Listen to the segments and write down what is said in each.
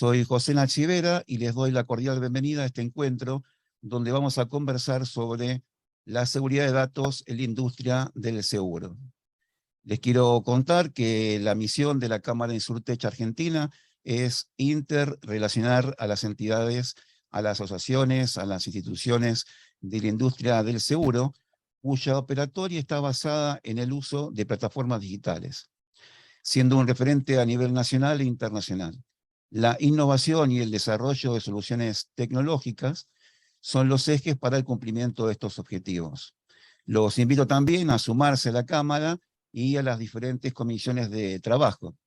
Soy José Nachivera y les doy la cordial bienvenida a este encuentro donde vamos a conversar sobre la seguridad de datos en la industria del seguro. Les quiero contar que la misión de la Cámara de Insurtech Argentina es interrelacionar a las entidades, a las asociaciones, a las instituciones de la industria del seguro, cuya operatoria está basada en el uso de plataformas digitales, siendo un referente a nivel nacional e internacional. La innovación y el desarrollo de soluciones tecnológicas son los ejes para el cumplimiento de estos objetivos. Los invito también a sumarse a la Cámara y a las diferentes comisiones de trabajo.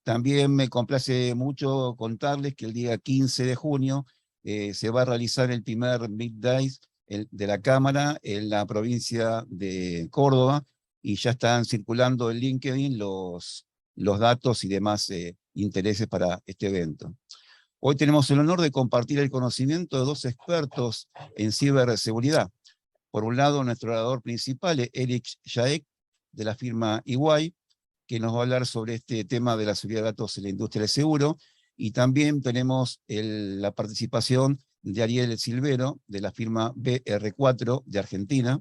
También me complace mucho contarles que el día 15 de junio se va a realizar el primer Meet Days de la Cámara en la provincia de Córdoba, y ya están circulando en LinkedIn los datos y demás intereses para este evento. Hoy tenemos el honor de compartir el conocimiento de dos expertos en ciberseguridad. Por un lado, nuestro orador principal es Eric Jaek, de la firma EY, que nos va a hablar sobre este tema de la seguridad de datos en la industria del seguro, y también tenemos la participación de Ariel Silvero, de la firma BR4 de Argentina.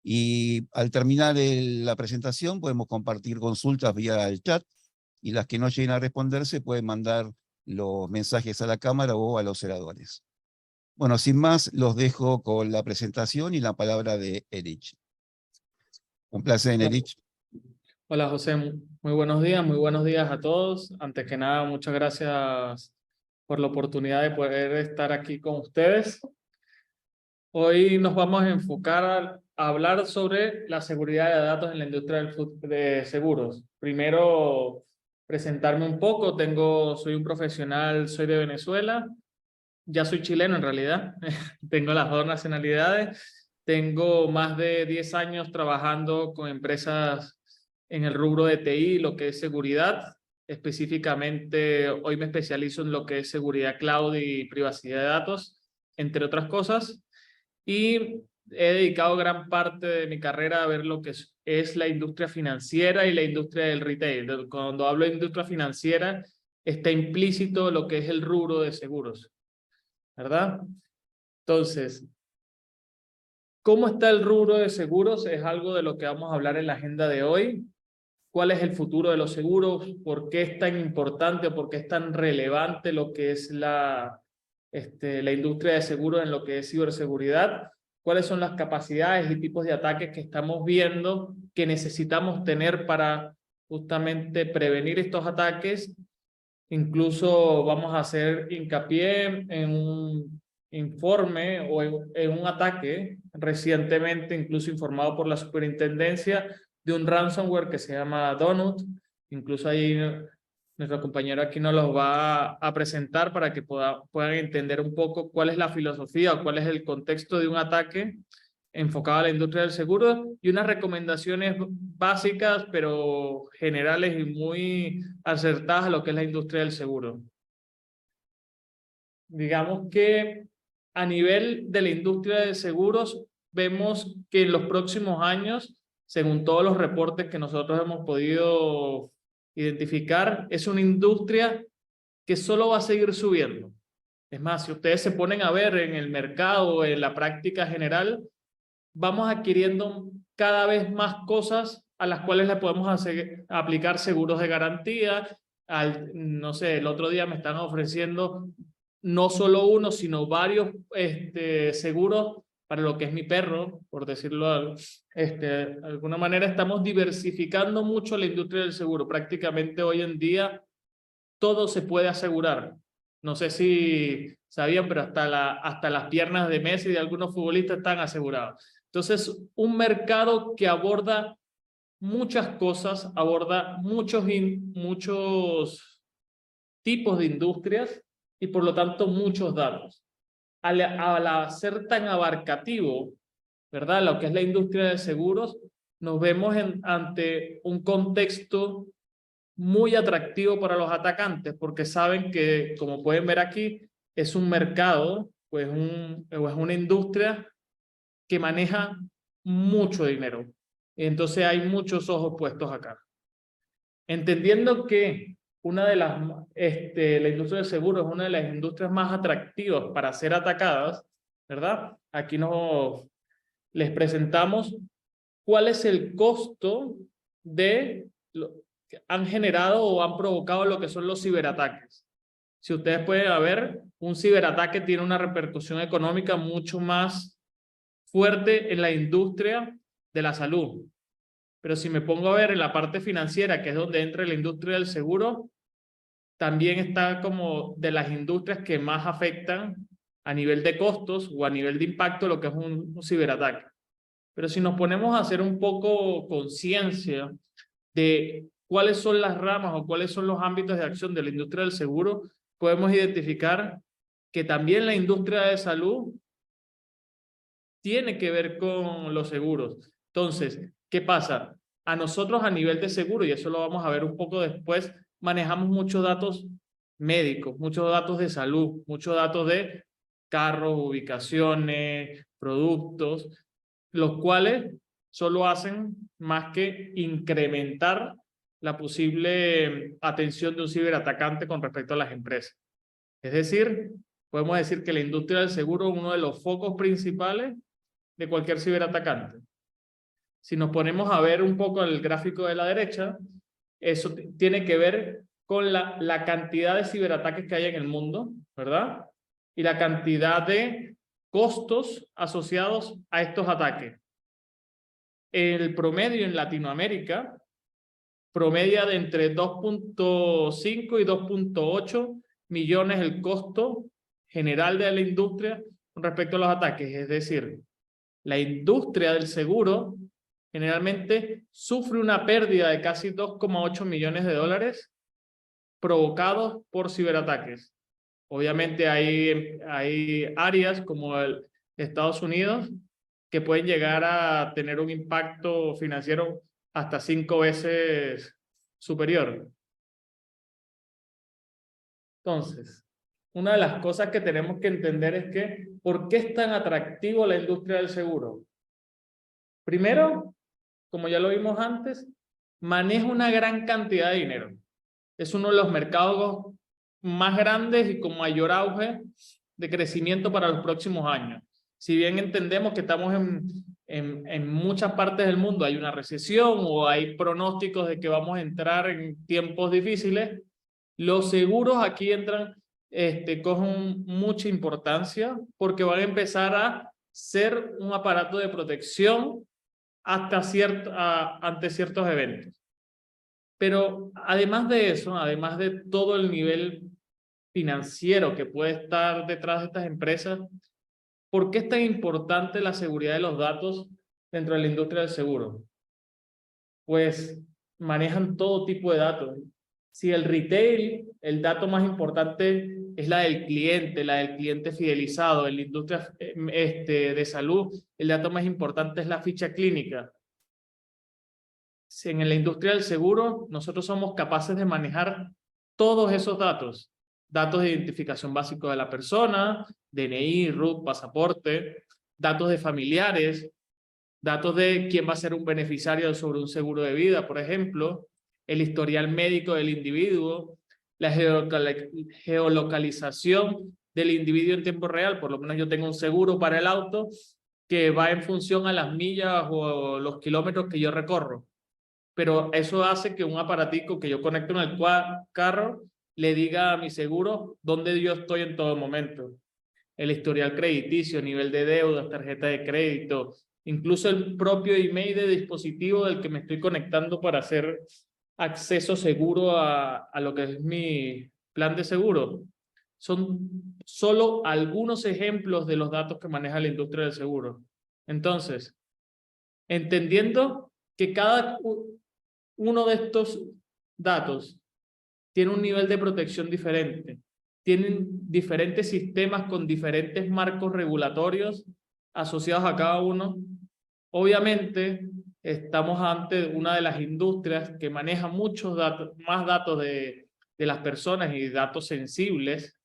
Y al terminar la presentación podemos compartir consultas vía el chat, y las que no lleguen a responderse pueden mandar los mensajes a la cámara o a los oradores. Bueno, sin más, los dejo con la presentación y la palabra de Erich. Un placer, Erich. Hola José, muy buenos días a todos. Antes que nada, muchas gracias por la oportunidad de poder estar aquí con ustedes. Hoy nos vamos a enfocar a hablar sobre la seguridad de datos en la industria de seguros. Primero, presentarme un poco. Soy un profesional, soy de Venezuela. Ya soy chileno en realidad. Tengo las dos nacionalidades. Tengo más de 10 años trabajando con empresas en el rubro de TI, lo que es seguridad. Específicamente, hoy me especializo en lo que es seguridad cloud y privacidad de datos, entre otras cosas. Y he dedicado gran parte de mi carrera a ver lo que es la industria financiera y la industria del retail. Cuando hablo de industria financiera, está implícito lo que es el rubro de seguros, ¿verdad? Entonces, ¿cómo está el rubro de seguros? Es algo de lo que vamos a hablar en la agenda de hoy. ¿Cuál es el futuro de los seguros? ¿Por qué es tan importante o por qué es tan relevante lo que es la industria de seguros en lo que es ciberseguridad? ¿Cuáles son las capacidades y tipos de ataques que estamos viendo que necesitamos tener para justamente prevenir estos ataques? Incluso vamos a hacer hincapié en un informe o en un ataque recientemente, incluso informado por la superintendencia, de un ransomware que se llama Donut. Incluso ahí nuestro compañero aquí nos los va a presentar para que puedan entender un poco cuál es la filosofía o cuál es el contexto de un ataque enfocado a la industria del seguro, y unas recomendaciones básicas pero generales y muy acertadas a lo que es la industria del seguro. Digamos que a nivel de la industria de seguros vemos que en los próximos años, según todos los reportes que nosotros hemos podido identificar, es una industria que solo va a seguir subiendo. Es más, si ustedes se ponen a ver en el mercado, en la práctica general, vamos adquiriendo cada vez más cosas a las cuales le podemos aplicar seguros de garantía. No sé, el otro día me están ofreciendo no solo uno, sino varios seguros para lo que es mi perro, por decirlo de alguna manera. Estamos diversificando mucho la industria del seguro. Prácticamente hoy en día todo se puede asegurar. No sé si sabían, pero hasta las piernas de Messi y de algunos futbolistas están aseguradas. Entonces, un mercado que aborda muchas cosas, aborda muchos tipos de industrias y por lo tanto muchos datos. Al ser tan abarcativo, ¿verdad? Lo que es la industria de seguros, nos vemos ante un contexto muy atractivo para los atacantes, porque saben que, como pueden ver aquí, es un mercado, pues es una industria que maneja mucho dinero. Entonces hay muchos ojos puestos acá. Entendiendo que la industria del seguro es una de las industrias más atractivas para ser atacadas, ¿verdad? Aquí les presentamos cuál es el costo de lo que han generado o han provocado lo que son los ciberataques. Si ustedes pueden ver, un ciberataque tiene una repercusión económica mucho más fuerte en la industria de la salud. Pero si me pongo a ver en la parte financiera, que es donde entra la industria del seguro, también está como de las industrias que más afectan a nivel de costos o a nivel de impacto lo que es un ciberataque. Pero si nos ponemos a hacer un poco conciencia de cuáles son las ramas o cuáles son los ámbitos de acción de la industria del seguro, podemos identificar que también la industria de salud tiene que ver con los seguros. Entonces, ¿qué pasa? A nosotros a nivel de seguro, y eso lo vamos a ver un poco después, manejamos muchos datos médicos, muchos datos de salud, muchos datos de carros, ubicaciones, productos, los cuales solo hacen más que incrementar la posible atención de un ciberatacante con respecto a las empresas. Es decir, podemos decir que la industria del seguro es uno de los focos principales de cualquier ciberatacante. Si nos ponemos a ver un poco el gráfico de la derecha, eso tiene que ver con la cantidad de ciberataques que hay en el mundo, ¿verdad? Y la cantidad de costos asociados a estos ataques. El promedio en Latinoamérica promedia de entre 2.5 y 2.8 millones el costo general de la industria con respecto a los ataques. Es decir, la industria del seguro generalmente sufre una pérdida de casi 2,8 millones de dólares provocados por ciberataques. Obviamente hay áreas como Estados Unidos que pueden llegar a tener un impacto financiero hasta 5 veces superior. Entonces, una de las cosas que tenemos que entender es que, ¿por qué es tan atractivo la industria del seguro? Primero, como ya lo vimos antes, maneja una gran cantidad de dinero. Es uno de los mercados más grandes y con mayor auge de crecimiento para los próximos años. Si bien entendemos que estamos en muchas partes del mundo, hay una recesión o hay pronósticos de que vamos a entrar en tiempos difíciles, los seguros aquí entran, cogen mucha importancia porque van a empezar a ser un aparato de protección ante ciertos eventos. Pero además de eso, además de todo el nivel financiero que puede estar detrás de estas empresas, ¿por qué es tan importante la seguridad de los datos dentro de la industria del seguro? Pues manejan todo tipo de datos. Si el retail, el dato más importante es la del cliente fidelizado. En la industria de salud, el dato más importante es la ficha clínica. En la industria del seguro, nosotros somos capaces de manejar todos esos datos. Datos de identificación básico de la persona, DNI, RUT, pasaporte, datos de familiares, datos de quién va a ser un beneficiario sobre un seguro de vida, por ejemplo, el historial médico del individuo, la geolocalización del individuo en tiempo real. Por lo menos yo tengo un seguro para el auto que va en función a las millas o los kilómetros que yo recorro. Pero eso hace que un aparatico que yo conecto en el carro le diga a mi seguro dónde yo estoy en todo momento. El historial crediticio, nivel de deudas, tarjeta de crédito, incluso el propio email de dispositivo del que me estoy conectando para hacer acceso seguro a lo que es mi plan de seguro. Son solo algunos ejemplos de los datos que maneja la industria del seguro. Entonces, entendiendo que cada uno de estos datos tiene un nivel de protección diferente, tienen diferentes sistemas con diferentes marcos regulatorios asociados a cada uno. Obviamente, estamos ante una de las industrias que maneja muchos datos, más datos de las personas y datos sensibles.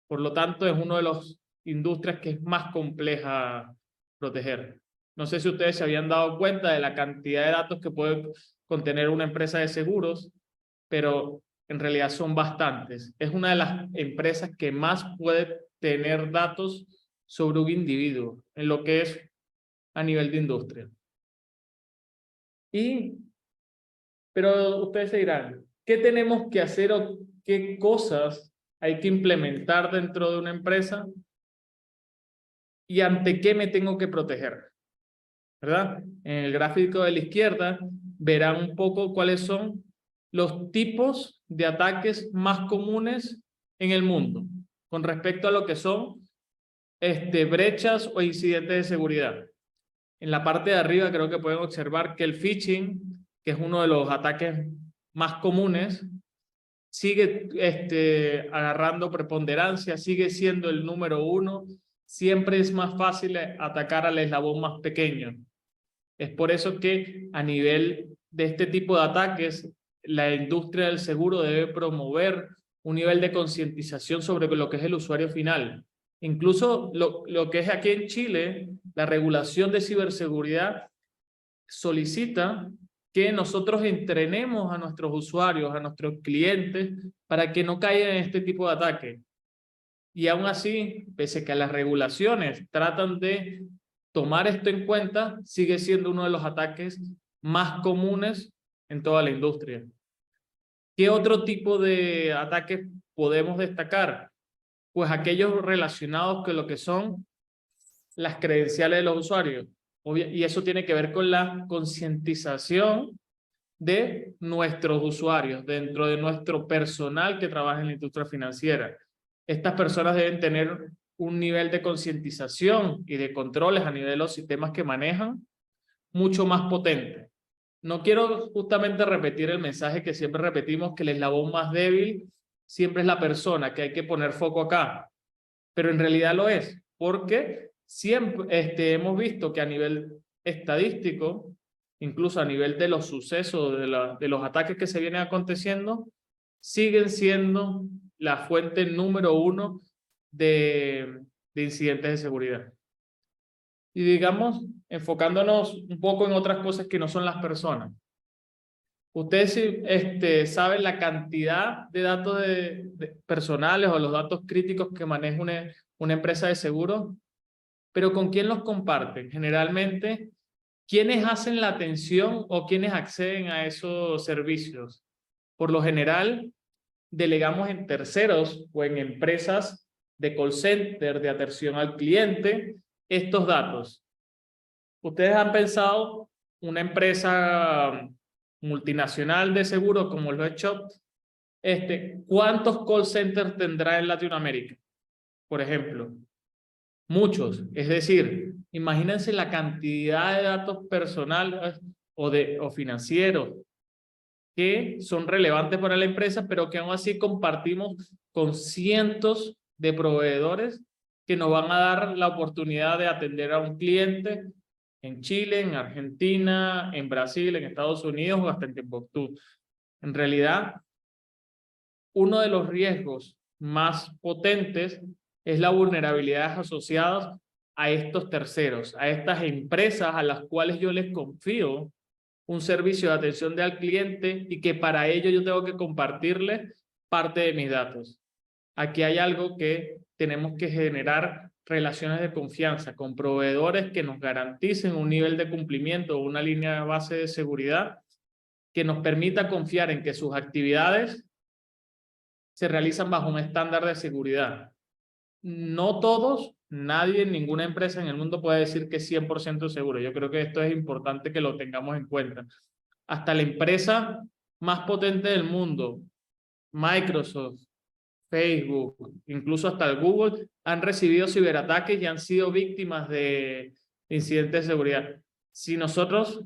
Por lo tanto, es una de las industrias que es más compleja proteger. No sé si ustedes se habían dado cuenta de la cantidad de datos que puede contener una empresa de seguros, pero en realidad son bastantes. Es una de las empresas que más puede tener datos sobre un individuo en lo que es a nivel de industria. Pero ustedes se dirán, ¿qué tenemos que hacer o qué cosas hay que implementar dentro de una empresa? ¿Y ante qué me tengo que proteger? ¿Verdad? En el gráfico de la izquierda verán un poco cuáles son los tipos de ataques más comunes en el mundo con respecto a lo que son brechas o incidentes de seguridad. En la parte de arriba creo que pueden observar que el phishing, que es uno de los ataques más comunes, sigue agarrando preponderancia, sigue siendo el número 1. Siempre es más fácil atacar al eslabón más pequeño. Es por eso que a nivel de este tipo de ataques, la industria del seguro debe promover un nivel de concientización sobre lo que es el usuario final. Incluso lo que es aquí en Chile, la regulación de ciberseguridad solicita que nosotros entrenemos a nuestros usuarios, a nuestros clientes, para que no caigan en este tipo de ataque. Y aún así, pese a que las regulaciones tratan de tomar esto en cuenta, sigue siendo uno de los ataques más comunes en toda la industria. ¿Qué otro tipo de ataques podemos destacar? Pues aquellos relacionados con lo que son las credenciales de los usuarios. Y eso tiene que ver con la concientización de nuestros usuarios, dentro de nuestro personal que trabaja en la industria financiera. Estas personas deben tener un nivel de concientización y de controles a nivel de los sistemas que manejan mucho más potente. No quiero justamente repetir el mensaje que siempre repetimos, que el eslabón más débil siempre es la persona, que hay que poner foco acá, pero en realidad lo es, porque siempre hemos visto que a nivel estadístico, incluso a nivel de los sucesos, de los ataques que se vienen aconteciendo, siguen siendo la fuente número 1 de incidentes de seguridad. Y digamos, enfocándonos un poco en otras cosas que no son las personas. Ustedes saben la cantidad de datos personales o los datos críticos que maneja una empresa de seguros, pero ¿con quién los comparten? Generalmente, ¿quiénes hacen la atención o quiénes acceden a esos servicios? Por lo general, delegamos en terceros o en empresas de call center, de atención al cliente, estos datos. ¿Ustedes han pensado una empresa multinacional de seguros como lo es Chubb, cuántos call centers tendrá en Latinoamérica? Por ejemplo, muchos. Es decir, imagínense la cantidad de datos personales o financieros que son relevantes para la empresa, pero que aún así compartimos con cientos de proveedores que nos van a dar la oportunidad de atender a un cliente en Chile, en Argentina, en Brasil, en Estados Unidos o hasta en Timbuktu. En realidad, uno de los riesgos más potentes es la vulnerabilidad asociada a estos terceros, a estas empresas a las cuales yo les confío un servicio de atención al cliente y que para ello yo tengo que compartirles parte de mis datos. Aquí hay algo que tenemos que generar relaciones de confianza con proveedores que nos garanticen un nivel de cumplimiento o una línea de base de seguridad que nos permita confiar en que sus actividades se realizan bajo un estándar de seguridad. No todos, nadie, ninguna empresa en el mundo puede decir que es 100% seguro. Yo creo que esto es importante que lo tengamos en cuenta. Hasta la empresa más potente del mundo, Microsoft, Facebook, incluso hasta el Google, han recibido ciberataques y han sido víctimas de incidentes de seguridad. Si nosotros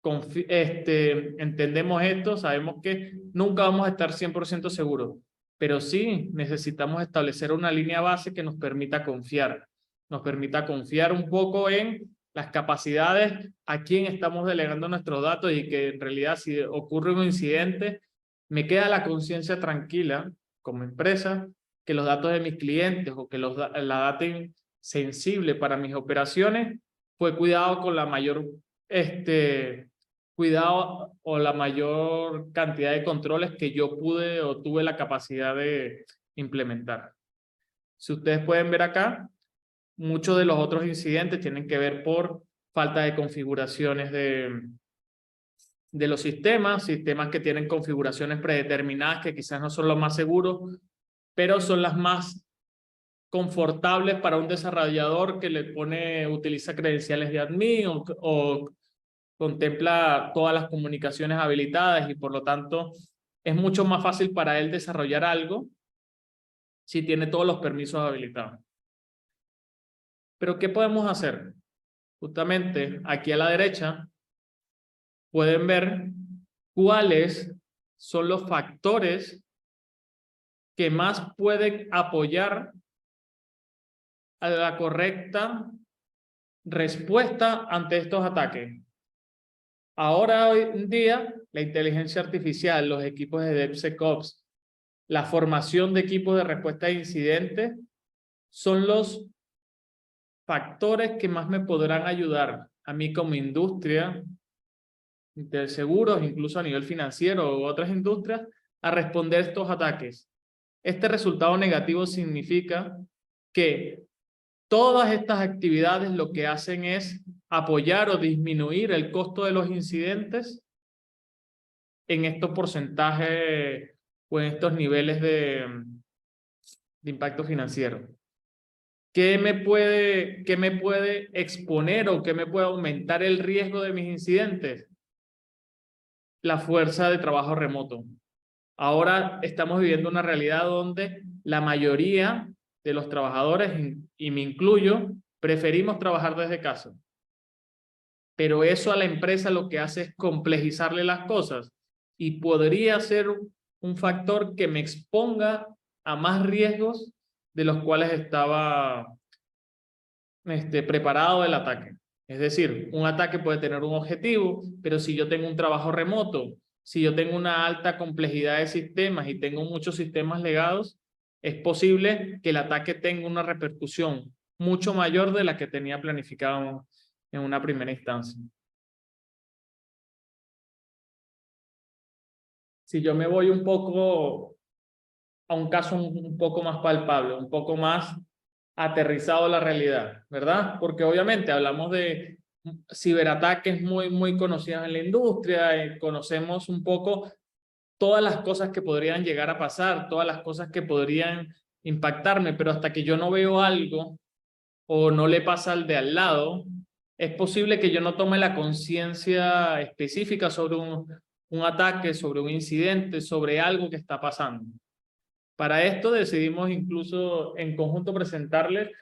entendemos esto, sabemos que nunca vamos a estar 100% seguros, pero sí necesitamos establecer una línea base que nos permita confiar un poco en las capacidades a quién estamos delegando nuestros datos y que en realidad si ocurre un incidente, me queda la conciencia tranquila como empresa que los datos de mis clientes o que la data sensible para mis operaciones fue cuidado con la mayor cuidado o la mayor cantidad de controles que yo pude o tuve la capacidad de implementar. Si ustedes pueden ver acá, muchos de los otros incidentes tienen que ver por falta de configuraciones de los sistemas que tienen configuraciones predeterminadas que quizás no son los más seguros, pero son las más confortables para un desarrollador que utiliza credenciales de admin o contempla todas las comunicaciones habilitadas y por lo tanto es mucho más fácil para él desarrollar algo si tiene todos los permisos habilitados. Pero ¿qué podemos hacer? Justamente aquí a la derecha pueden ver cuáles son los factores que más pueden apoyar a la correcta respuesta ante estos ataques. Ahora, hoy en día, la inteligencia artificial, los equipos de DevSecOps, la formación de equipos de respuesta a incidentes son los factores que más me podrán ayudar a mí como industria de seguros, incluso a nivel financiero u otras industrias, a responder estos ataques. Este resultado negativo significa que todas estas actividades lo que hacen es apoyar o disminuir el costo de los incidentes en estos porcentajes o en estos niveles de impacto financiero. ¿Qué me puede exponer o qué me puede aumentar el riesgo de mis incidentes? La fuerza de trabajo remoto. Ahora estamos viviendo una realidad donde la mayoría de los trabajadores, y me incluyo, preferimos trabajar desde casa. Pero eso a la empresa lo que hace es complejizarle las cosas y podría ser un factor que me exponga a más riesgos de los cuales estaba preparado el ataque. Es decir, un ataque puede tener un objetivo, pero si yo tengo un trabajo remoto, si yo tengo una alta complejidad de sistemas y tengo muchos sistemas legados, es posible que el ataque tenga una repercusión mucho mayor de la que tenía planificado en una primera instancia. Si yo me voy un poco a un caso un poco más palpable, un poco más aterrizado a la realidad, ¿verdad? Porque obviamente hablamos de ciberataques muy conocidos en la industria, conocemos un poco todas las cosas que podrían llegar a pasar, todas las cosas que podrían impactarme, pero hasta que yo no veo algo o no le pasa al de al lado, es posible que yo no tome la conciencia específica sobre un ataque, sobre un incidente, sobre algo que está pasando. Para esto decidimos incluso en conjunto presentarles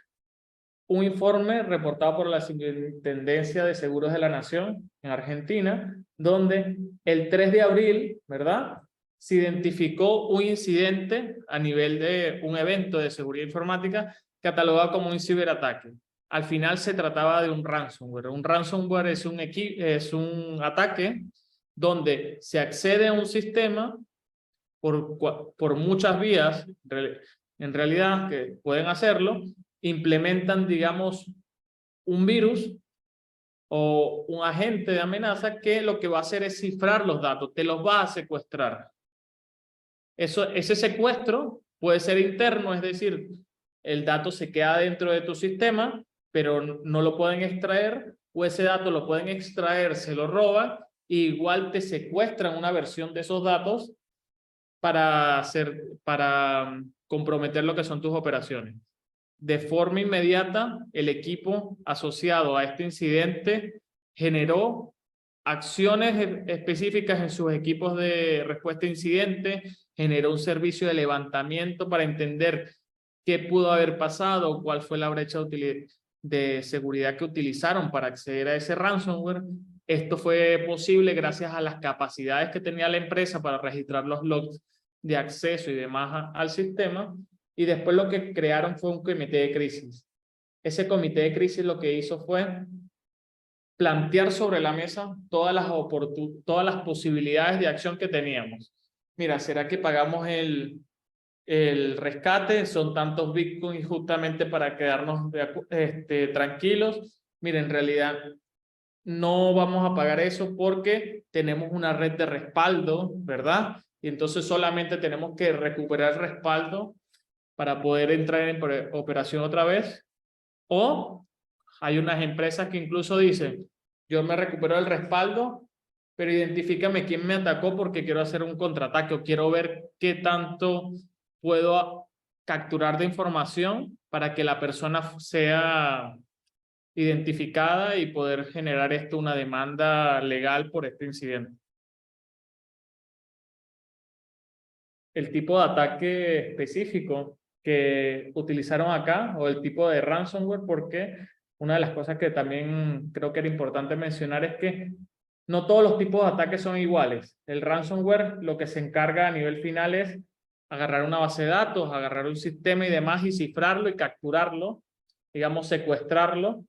un informe reportado por la Superintendencia de Seguros de la Nación en Argentina, donde el 3 de abril, ¿verdad?, se identificó un incidente a nivel de un evento de seguridad informática catalogado como un ciberataque. Al final se trataba de un ransomware. Un ransomware es un ataque donde se accede a un sistema por muchas vías, en realidad, que pueden hacerlo, implementan, digamos, un virus o un agente de amenaza que lo que va a hacer es cifrar los datos, te los va a secuestrar. Ese secuestro puede ser interno, es decir, el dato se queda dentro de tu sistema, pero no lo pueden extraer, o ese dato lo pueden extraer, se lo roban, e igual te secuestran una versión de esos datos para comprometer lo que son tus operaciones. De forma inmediata, el equipo asociado a este incidente generó acciones específicas en sus equipos de respuesta a incidentes, generó un servicio de levantamiento para entender qué pudo haber pasado, cuál fue la brecha de seguridad que utilizaron para acceder a ese ransomware. Esto fue posible gracias a las capacidades que tenía la empresa para registrar los logs de acceso y demás al sistema. Y después lo que crearon fue un comité de crisis. Ese comité de crisis lo que hizo fue plantear sobre la mesa todas las posibilidades de acción que teníamos. Mira, ¿será que pagamos el rescate? Son tantos bitcoins justamente para quedarnos tranquilos. Mira, en realidad no vamos a pagar eso porque tenemos una red de respaldo, ¿verdad? Y entonces solamente tenemos que recuperar el respaldo para poder entrar en operación otra vez. O hay unas empresas que incluso dicen, yo me recupero el respaldo, pero identifícame quién me atacó porque quiero hacer un contraataque o quiero ver qué tanto puedo capturar de información para que la persona sea identificada y poder generar esto una demanda legal por este incidente. El tipo de ataque específico que utilizaron acá o el tipo de ransomware, porque una de las cosas que también creo que era importante mencionar es que no todos los tipos de ataques son iguales. El ransomware lo que se encarga a nivel final es agarrar una base de datos, agarrar un sistema y demás y cifrarlo y capturarlo, digamos secuestrarlo,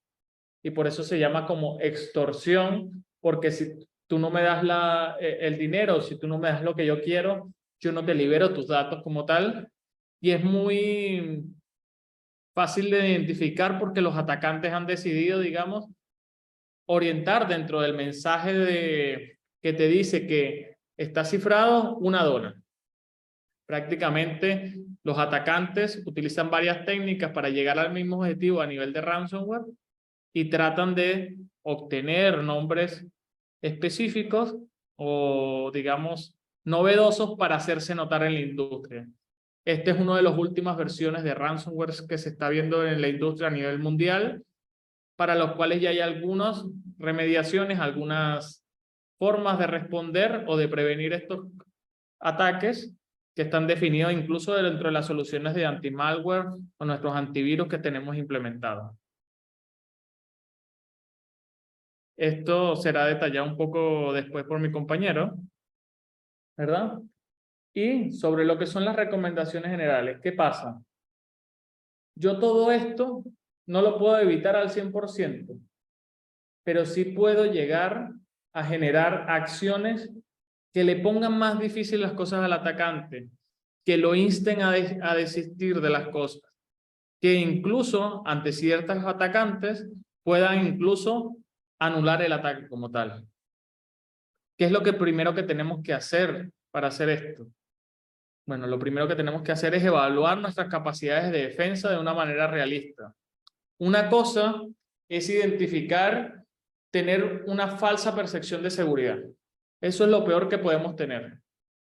y por eso se llama como extorsión, porque si tú no me das el dinero, si tú no me das lo que yo quiero, yo no te libero tus datos como tal, y es muy fácil de identificar porque los atacantes han decidido, digamos, orientar dentro del mensaje que te dice que está cifrado una dona. Prácticamente los atacantes utilizan varias técnicas para llegar al mismo objetivo a nivel de ransomware y tratan de obtener nombres específicos o, digamos, novedosos para hacerse notar en la industria. Este es una de las últimas versiones de ransomware que se está viendo en la industria a nivel mundial, para los cuales ya hay algunas remediaciones, algunas formas de responder o de prevenir estos ataques que están definidos incluso dentro de las soluciones de anti-malware o nuestros antivirus que tenemos implementados. Esto será detallado un poco después por mi compañero, ¿verdad? Y sobre lo que son las recomendaciones generales, ¿qué pasa? Yo todo esto no lo puedo evitar al 100%, pero sí puedo llegar a generar acciones que le pongan más difícil las cosas al atacante, que lo insten a desistir de las cosas, que incluso ante ciertos atacantes puedan incluso anular el ataque como tal. ¿Qué es lo que primero que tenemos que hacer para hacer esto? Bueno, lo primero que tenemos que hacer es evaluar nuestras capacidades de defensa de una manera realista. Una cosa es identificar, tener una falsa percepción de seguridad. Eso es lo peor que podemos tener.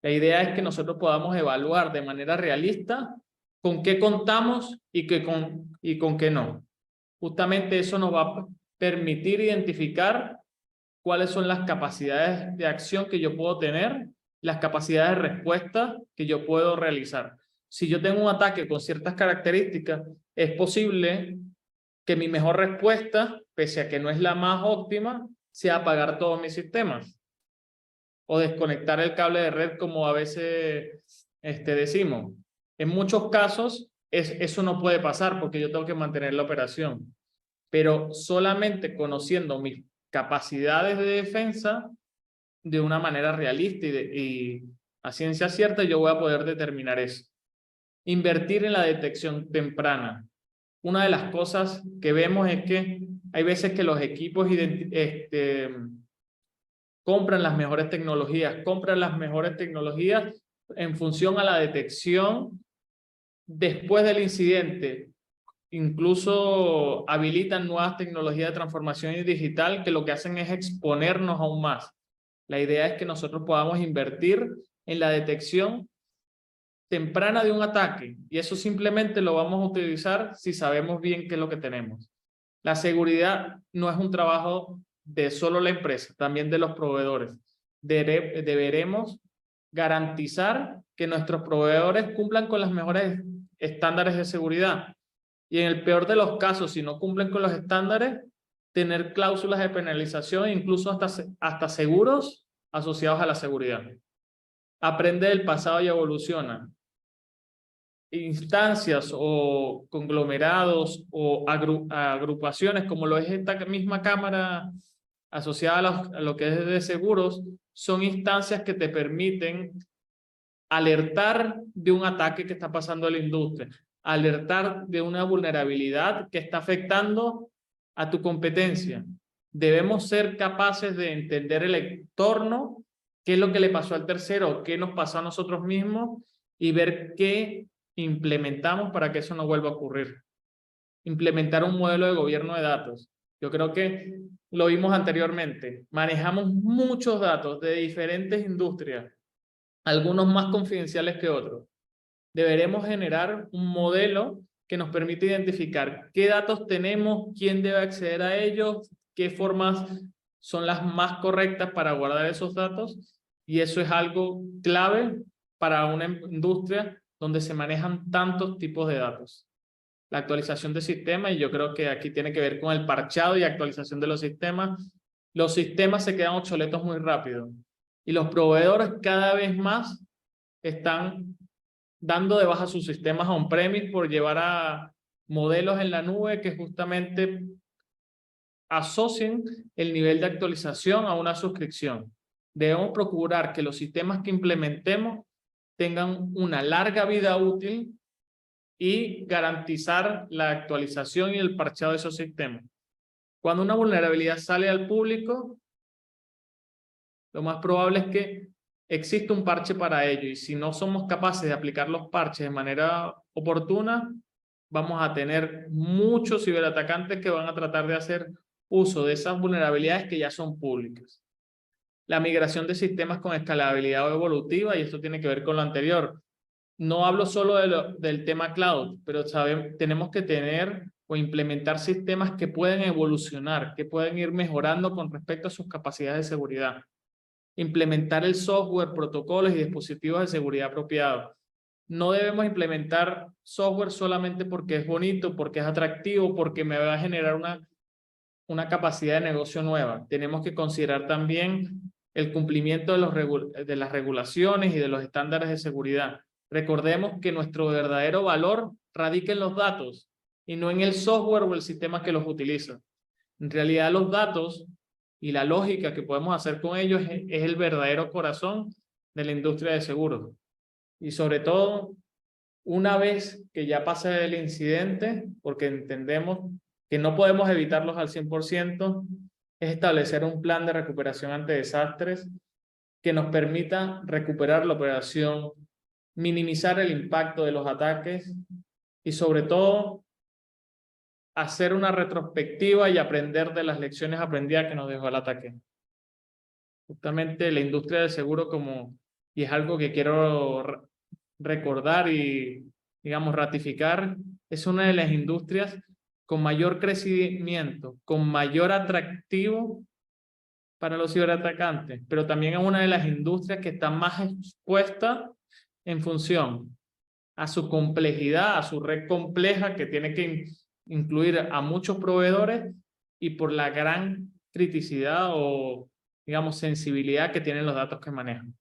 La idea es que nosotros podamos evaluar de manera realista con qué contamos y con qué no. Justamente eso nos va a permitir identificar cuáles son las capacidades de acción que yo puedo tener, las capacidades de respuesta que yo puedo realizar. Si yo tengo un ataque con ciertas características, es posible que mi mejor respuesta, pese a que no es la más óptima, sea apagar todos mis sistemas o desconectar el cable de red, como a veces decimos. En muchos casos, eso no puede pasar porque yo tengo que mantener la operación. Pero solamente conociendo mis capacidades de defensa de una manera realista y a ciencia cierta, yo voy a poder determinar eso. Invertir en la detección temprana. Una de las cosas que vemos es que hay veces que los equipos compran las mejores tecnologías en función a la detección después del incidente. Incluso habilitan nuevas tecnologías de transformación digital que lo que hacen es exponernos aún más. La idea es que nosotros podamos invertir en la detección temprana de un ataque, y eso simplemente lo vamos a utilizar si sabemos bien qué es lo que tenemos. La seguridad no es un trabajo de solo la empresa, también de los proveedores. Deberemos garantizar que nuestros proveedores cumplan con los mejores estándares de seguridad. Y en el peor de los casos, si no cumplen con los estándares, tener cláusulas de penalización e incluso hasta seguros asociados a la seguridad. Aprende del pasado y evoluciona. Instancias o conglomerados o agrupaciones como lo es esta misma cámara asociada a lo que es de seguros, son instancias que te permiten alertar de un ataque que está pasando en la industria, alertar de una vulnerabilidad que está afectando a tu competencia, debemos ser capaces de entender el entorno, qué es lo que le pasó al tercero, qué nos pasó a nosotros mismos y ver qué implementamos para que eso no vuelva a ocurrir. Implementar un modelo de gobierno de datos. Yo creo que lo vimos anteriormente. Manejamos muchos datos de diferentes industrias, algunos más confidenciales que otros. Deberemos generar un modelo que nos permita identificar qué datos tenemos, quién debe acceder a ellos, qué formas son las más correctas para guardar esos datos, y eso es algo clave para una industria donde se manejan tantos tipos de datos. La actualización de sistemas, y yo creo que aquí tiene que ver con el parchado y actualización de los sistemas se quedan obsoletos muy rápido, y los proveedores cada vez más están dando de baja sus sistemas on-premise por llevar a modelos en la nube que justamente asocien el nivel de actualización a una suscripción. Debemos procurar que los sistemas que implementemos tengan una larga vida útil y garantizar la actualización y el parchado de esos sistemas. Cuando una vulnerabilidad sale al público, lo más probable es que existe un parche para ello, y si no somos capaces de aplicar los parches de manera oportuna, vamos a tener muchos ciberatacantes que van a tratar de hacer uso de esas vulnerabilidades que ya son públicas. La migración de sistemas con escalabilidad evolutiva, y esto tiene que ver con lo anterior. No hablo solo del tema cloud, pero tenemos que tener o implementar sistemas que pueden evolucionar, que pueden ir mejorando con respecto a sus capacidades de seguridad. Implementar el software, protocolos y dispositivos de seguridad apropiados. No debemos implementar software solamente porque es bonito, porque es atractivo, porque me va a generar una capacidad de negocio nueva. Tenemos que considerar también el cumplimiento de las regulaciones y de los estándares de seguridad. Recordemos que nuestro verdadero valor radica en los datos y no en el software o el sistema que los utiliza. En realidad, los datos y la lógica que podemos hacer con ellos es el verdadero corazón de la industria de seguros. Y sobre todo, una vez que ya pase el incidente, porque entendemos que no podemos evitarlos al 100%, es establecer un plan de recuperación ante desastres que nos permita recuperar la operación, minimizar el impacto de los ataques y sobre todo hacer una retrospectiva y aprender de las lecciones aprendidas que nos dejó el ataque. Justamente la industria del seguro, y es algo que quiero recordar y, digamos, ratificar, es una de las industrias con mayor crecimiento, con mayor atractivo para los ciberatacantes, pero también es una de las industrias que está más expuesta en función a su complejidad, a su red compleja que tiene que incluir a muchos proveedores y por la gran criticidad o, digamos, sensibilidad que tienen los datos que manejan.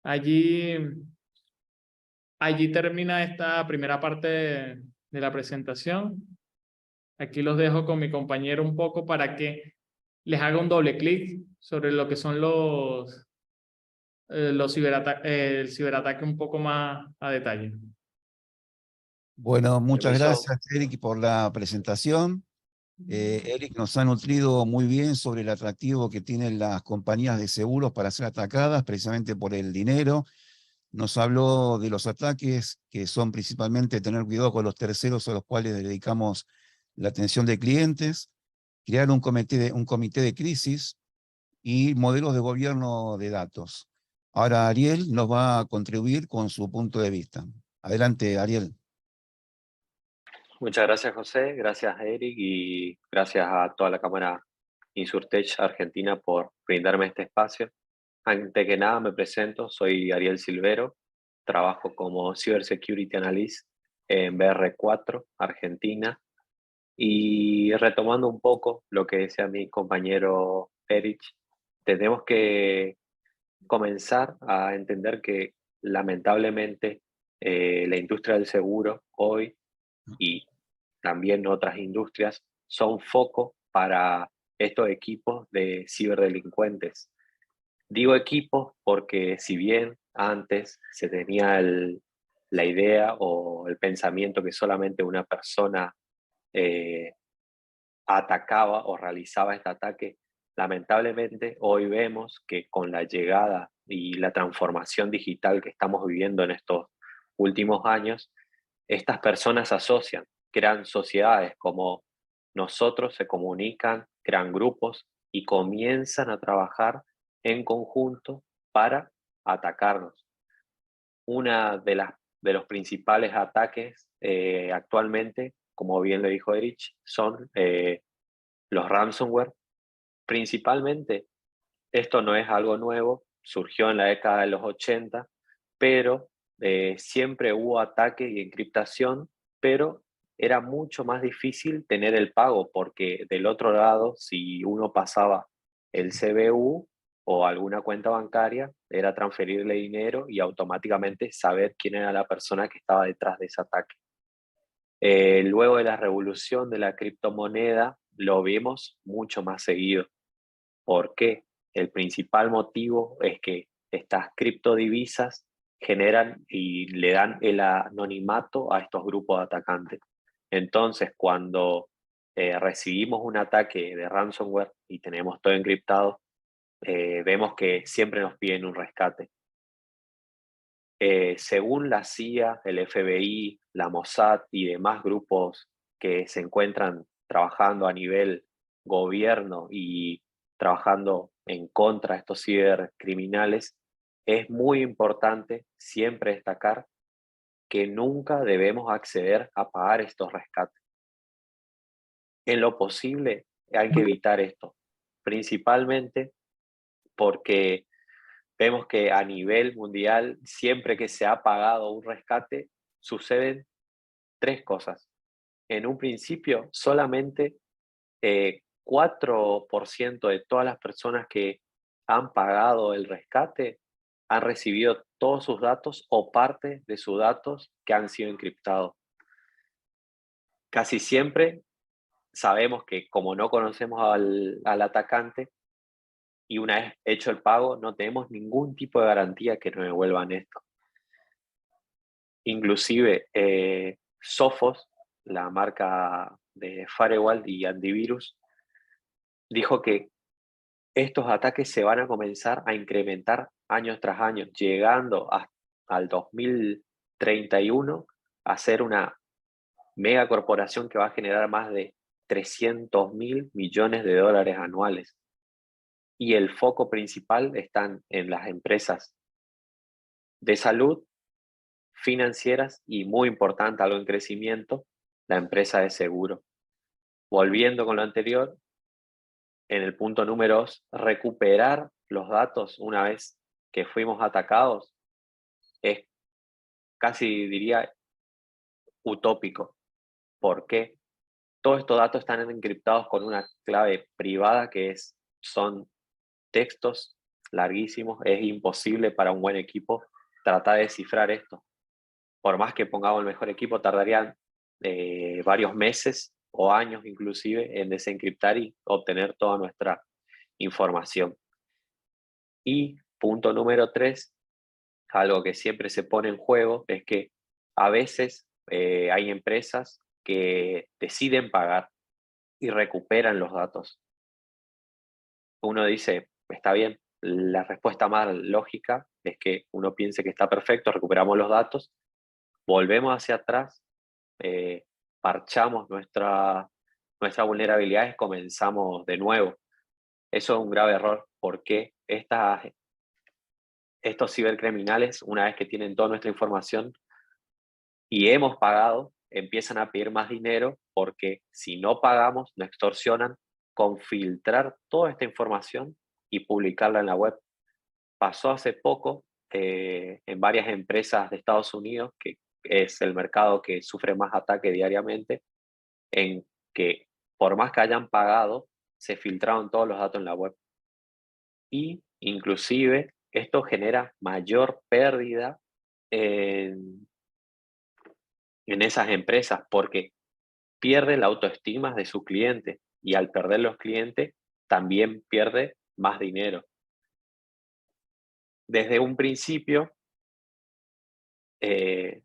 Allí termina esta primera parte de la presentación. Aquí los dejo con mi compañero un poco para que les haga un doble clic sobre lo que son el ciberataque un poco más a detalle. Bueno, muchas Permiso. gracias, Eric, por la presentación. Eric nos ha nutrido muy bien sobre el atractivo que tienen las compañías de seguros para ser atacadas precisamente por el dinero. Nos habló de los ataques, que son principalmente tener cuidado con los terceros a los cuales dedicamos la atención de clientes, crear un comité de crisis y modelos de gobierno de datos. Ahora Ariel nos va a contribuir con su punto de vista. Adelante, Ariel. Muchas gracias, José. Gracias, Eric. Y gracias a toda la Cámara Insurtech Argentina por brindarme este espacio. Antes que nada, me presento. Soy Ariel Silvero. Trabajo como Cybersecurity Analyst en BR4, Argentina. Y retomando un poco lo que decía mi compañero Eric, tenemos que comenzar a entender que lamentablemente la industria del seguro hoy y también otras industrias son foco para estos equipos de ciberdelincuentes. Digo equipos porque si bien antes se tenía la idea o el pensamiento que solamente una persona atacaba o realizaba este ataque. Lamentablemente, hoy vemos que con la llegada y la transformación digital que estamos viviendo en estos últimos años, estas personas se asocian, crean sociedades como nosotros, se comunican, crean grupos y comienzan a trabajar en conjunto para atacarnos. Una de los principales ataques actualmente, como bien le dijo Erich, son los ransomware. Principalmente, esto no es algo nuevo, surgió en la década de los 80, pero siempre hubo ataque y encriptación, pero era mucho más difícil tener el pago, porque del otro lado, si uno pasaba el CBU o alguna cuenta bancaria, era transferirle dinero y automáticamente saber quién era la persona que estaba detrás de ese ataque. Luego de la revolución de la criptomoneda, lo vimos mucho más seguido. ¿Por qué? El principal motivo es que estas criptodivisas generan y le dan el anonimato a estos grupos de atacantes. Entonces, cuando recibimos un ataque de ransomware y tenemos todo encriptado, vemos que siempre nos piden un rescate. Según la CIA, el FBI, la Mossad y demás grupos que se encuentran trabajando a nivel gobierno y trabajando en contra de estos cibercriminales, es muy importante siempre destacar que nunca debemos acceder a pagar estos rescates. En lo posible hay que evitar esto, principalmente porque vemos que a nivel mundial, siempre que se ha pagado un rescate, suceden tres cosas. En un principio, solamente 4% de todas las personas que han pagado el rescate han recibido todos sus datos o parte de sus datos que han sido encriptados. Casi siempre sabemos que como no conocemos al atacante y una vez hecho el pago, no tenemos ningún tipo de garantía que nos devuelvan esto. Inclusive Sophos, la marca de firewall y antivirus, dijo que estos ataques se van a comenzar a incrementar años tras año, llegando al 2031 a ser una mega corporación que va a generar más de 300.000 millones de dólares anuales. Y el foco principal están en las empresas de salud, financieras y, muy importante, algo en crecimiento, la empresa de seguro. Volviendo con lo anterior, en el punto número 2, recuperar los datos una vez que fuimos atacados es casi, diría, utópico. ¿Por qué? Todos estos datos están encriptados con una clave privada son textos larguísimos. Es imposible para un buen equipo tratar de descifrar esto. Por más que pongamos el mejor equipo, tardarían varios meses o años inclusive en desencriptar y obtener toda nuestra información. Y punto número 3, algo que siempre se pone en juego, es que a veces hay empresas que deciden pagar y recuperan los datos. Uno dice, está bien, la respuesta más lógica es que uno piense que está perfecto, recuperamos los datos, volvemos hacia atrás, parchamos nuestras vulnerabilidades, comenzamos de nuevo. Eso es un grave error porque estos cibercriminales, una vez que tienen toda nuestra información y hemos pagado, empiezan a pedir más dinero porque si no pagamos, nos extorsionan con filtrar toda esta información y publicarla en la web. Pasó hace poco en varias empresas de Estados Unidos, que es el mercado que sufre más ataque diariamente, en que por más que hayan pagado, se filtraron todos los datos en la web. Y inclusive esto genera mayor pérdida en esas empresas porque pierden la autoestima de su cliente y al perder los clientes también pierde más dinero. Desde un principio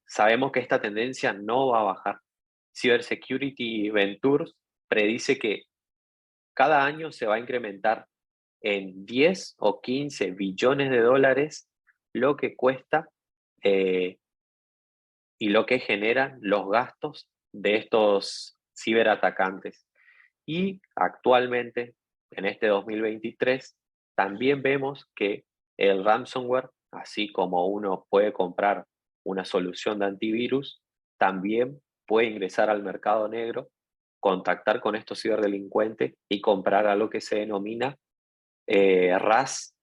sabemos que esta tendencia no va a bajar. Cybersecurity Ventures predice que cada año se va a incrementar en 10 o 15 billones de dólares lo que cuesta y lo que generan los gastos de estos ciberatacantes. Y actualmente, en este 2023, también vemos que el ransomware, así como uno puede comprar una solución de antivirus, también puede ingresar al mercado negro, contactar con estos ciberdelincuentes y comprar algo que se denomina RAS,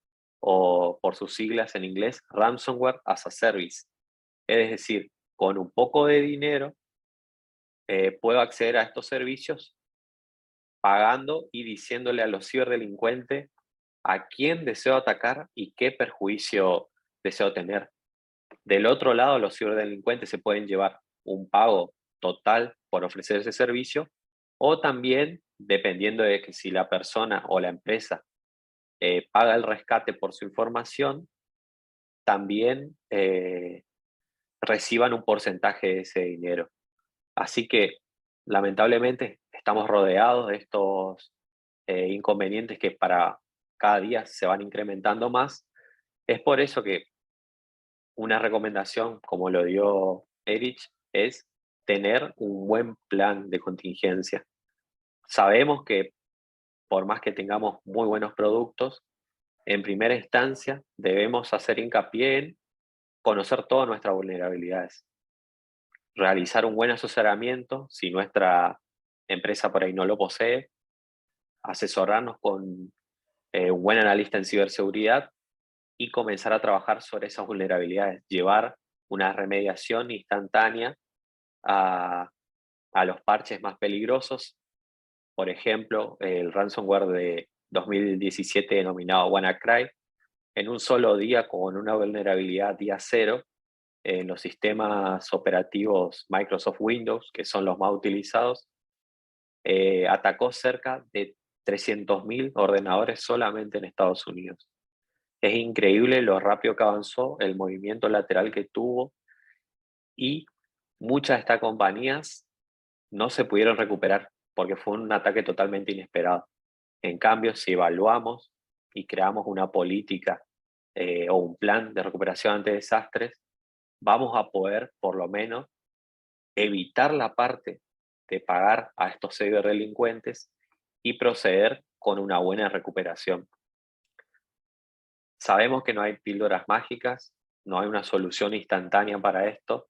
o por sus siglas en inglés, Ransomware as a Service. Es decir, con un poco de dinero puedo acceder a estos servicios pagando y diciéndole a los ciberdelincuentes a quién deseo atacar y qué perjuicio deseo tener. Del otro lado, los ciberdelincuentes se pueden llevar un pago total por ofrecer ese servicio, o también, dependiendo de que si la persona o la empresa paga el rescate por su información, también reciban un porcentaje de ese dinero. Así que, lamentablemente, estamos rodeados de estos inconvenientes que para cada día se van incrementando más. Es por eso que una recomendación, como lo dio Erich, es tener un buen plan de contingencia. Sabemos que por más que tengamos muy buenos productos, en primera instancia debemos hacer hincapié en conocer todas nuestras vulnerabilidades, realizar un buen asesoramiento si nuestra empresa por ahí no lo posee, asesorarnos con un buen analista en ciberseguridad y comenzar a trabajar sobre esas vulnerabilidades, llevar una remediación instantánea a los parches más peligrosos. Por ejemplo, el ransomware de 2017 denominado WannaCry, en un solo día con una vulnerabilidad día cero en los sistemas operativos Microsoft Windows, que son los más utilizados, atacó cerca de 300.000 ordenadores solamente en Estados Unidos. Es increíble lo rápido que avanzó, el movimiento lateral que tuvo, y muchas de estas compañías no se pudieron recuperar porque fue un ataque totalmente inesperado. En cambio, si evaluamos y creamos una política o un plan de recuperación ante desastres, vamos a poder, por lo menos, evitar la parte de pagar a estos ciberdelincuentes y proceder con una buena recuperación. Sabemos que no hay píldoras mágicas, no hay una solución instantánea para esto.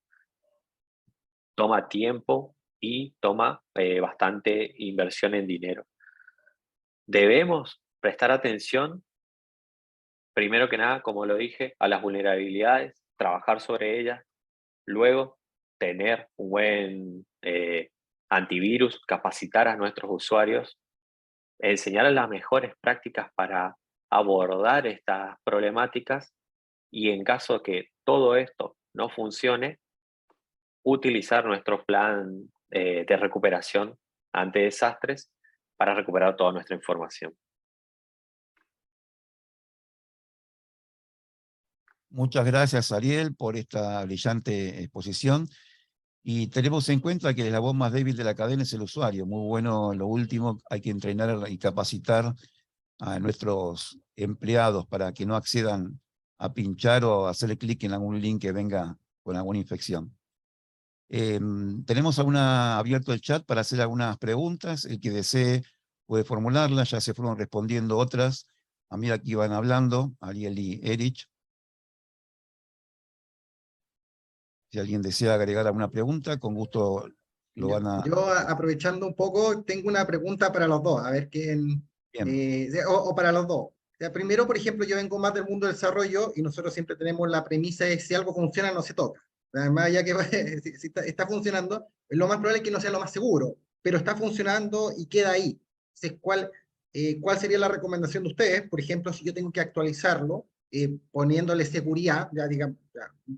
Toma tiempo y toma bastante inversión en dinero. Debemos prestar atención, primero que nada, como lo dije, a las vulnerabilidades, trabajar sobre ellas, luego tener un buen antivirus, capacitar a nuestros usuarios, enseñarles las mejores prácticas para abordar estas problemáticas, y en caso que todo esto no funcione, utilizar nuestro plan de recuperación ante desastres para recuperar toda nuestra información. Muchas gracias, Ariel, por esta brillante exposición. Y tenemos en cuenta que el eslabón más débil de la cadena es el usuario. Muy bueno lo último, hay que entrenar y capacitar a nuestros empleados para que no accedan a pinchar o a hacerle clic en algún link que venga con alguna infección. Tenemos abierto el chat para hacer algunas preguntas. El que desee puede formularlas, ya se fueron respondiendo otras a medida que iban hablando, Ariel y Erich. Si alguien desea agregar alguna pregunta, con gusto lo van a... Yo, aprovechando un poco, tengo una pregunta para los dos, a ver quién, o para los dos. O sea, primero, por ejemplo, yo vengo más del mundo del desarrollo y nosotros siempre tenemos la premisa de si algo funciona, no se toca. Además, ya que si está funcionando, lo más probable es que no sea lo más seguro, pero está funcionando y queda ahí. Entonces, ¿cuál sería la recomendación de ustedes? Por ejemplo, si yo tengo que actualizarlo, poniéndole seguridad, ya digamos,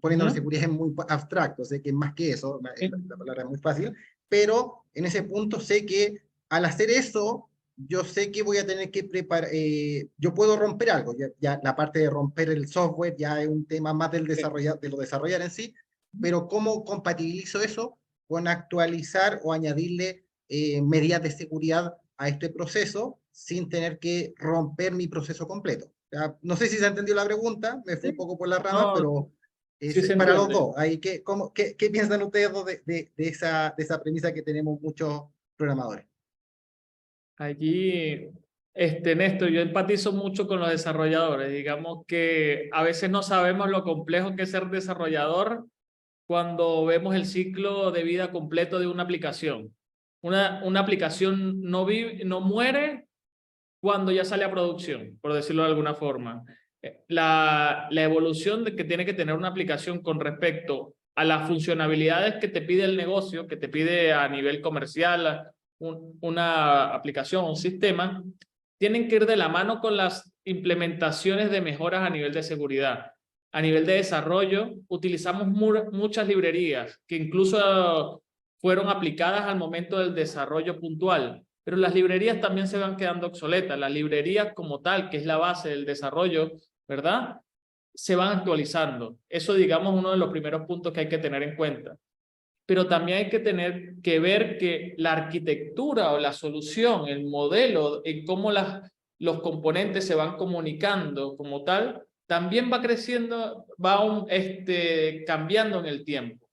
poniéndole seguridad es muy abstracto, sé que es más que eso, la palabra es muy fácil, pero en ese punto sé que al hacer eso, yo sé que voy a tener que preparar, yo puedo romper algo, ya la parte de romper el software ya es un tema más del de lo desarrollar en sí, pero ¿cómo compatibilizo eso con actualizar o añadirle medidas de seguridad a este proceso sin tener que romper mi proceso completo. No sé si se entendió la pregunta, me fui un poco por las ramas, No, pero sí se para los entiende. dos. Ahí, ¿qué piensan ustedes dos de esa premisa que tenemos muchos programadores? Allí, Néstor, yo empatizo mucho con los desarrolladores. Digamos que a veces no sabemos lo complejo que es ser desarrollador cuando vemos el ciclo de vida completo de una aplicación. Una aplicación no muere cuando ya sale a producción, por decirlo de alguna forma. La evolución que tiene que tener una aplicación con respecto a las funcionalidades que te pide el negocio, que te pide a nivel comercial una aplicación, un sistema, tienen que ir de la mano con las implementaciones de mejoras a nivel de seguridad. A nivel de desarrollo, utilizamos muchas librerías que incluso fueron aplicadas al momento del desarrollo puntual, pero las librerías también se van quedando obsoletas. Las librerías como tal, que es la base del desarrollo, ¿verdad? Se van actualizando. Eso, digamos, uno de los primeros puntos que hay que tener en cuenta. Pero también hay que tener que ver que la arquitectura o la solución, el modelo, en cómo los componentes se van comunicando como tal, también va creciendo, va cambiando en el tiempo.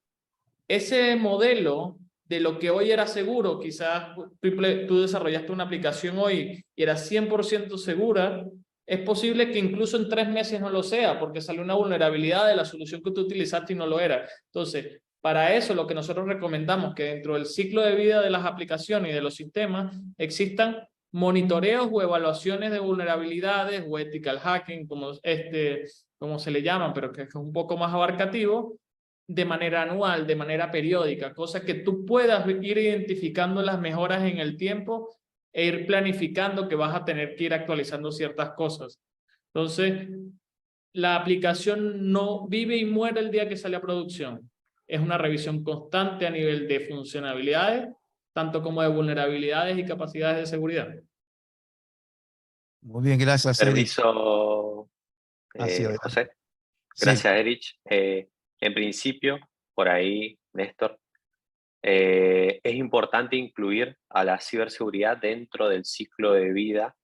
Ese modelo de lo que hoy era seguro, quizás tú desarrollaste una aplicación hoy y era 100% segura, es posible que incluso en 3 meses no lo sea, porque salió una vulnerabilidad de la solución que tú utilizaste y no lo era. Entonces, para eso lo que nosotros recomendamos que dentro del ciclo de vida de las aplicaciones y de los sistemas existan monitoreos o evaluaciones de vulnerabilidades o ethical hacking, como se le llaman, pero que es un poco más abarcativo, de manera anual, de manera periódica, cosa que tú puedas ir identificando las mejoras en el tiempo e ir planificando que vas a tener que ir actualizando ciertas cosas. Entonces, la aplicación no vive y muere el día que sale a producción. Es una revisión constante a nivel de funcionalidades, tanto como de vulnerabilidades y capacidades de seguridad. Muy bien, gracias, Eric. Permiso, José. Gracias, Eric. En principio, por ahí, Néstor, es importante incluir a la ciberseguridad dentro del ciclo de vida